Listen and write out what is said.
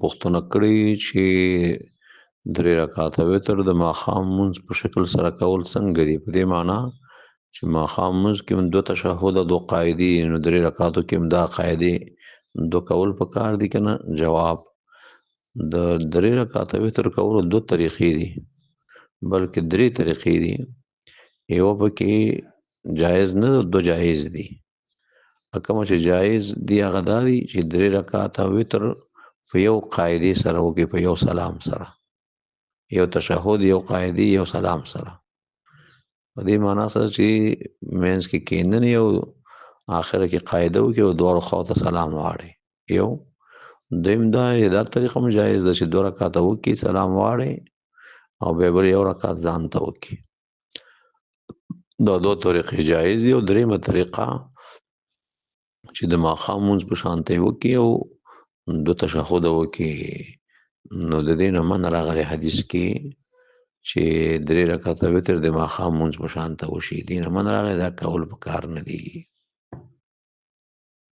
پوښتنه کړې چې 3 رکعاته وتر د ماښام مونځ په شکل سره کول څنګه دي؟ په دې معنا چې ماښام مونځ کې 2 تشهد او 2 قاعدې، نو 3 رکعاتو کې هم دا قاعدې 2 کول پکار دي که نه؟ جواب: د 3 رکعاته وتر کولو 2 طریقې دي، بلکې 3 طریقې دي. یو پکې جایز نه، 2 جایز دي. کومه چې جایز دي هغه دا دي چې 3 رکعاته وتر په یو قاعدې سره وکړي، په یو سلام سره، یو تشهد، یو قاعدې، یو سلام سره. په دې معنا سره چې منځ کې کېننې او آخره کې قاعده وکړي او دواړو خواو ته سلام واړي. یو دویم دا طریقه هم جایز ده چې 2 رکعاته وکړي، سلام واړي او بیا بل یو رکعت ځان ته وکړي. دا 2 طریقې جایز دي. او دریمه طریقه چې د ماښام مونځ په شانتۍ وکړي او 2 تشهد وکړي، نو د دې نه منع راغلی حدیث کې چې 3 رکعاته وتر د ماښام مونځ په شانته وشي. دې نه منع راغلی، دا کول پکار نه دي.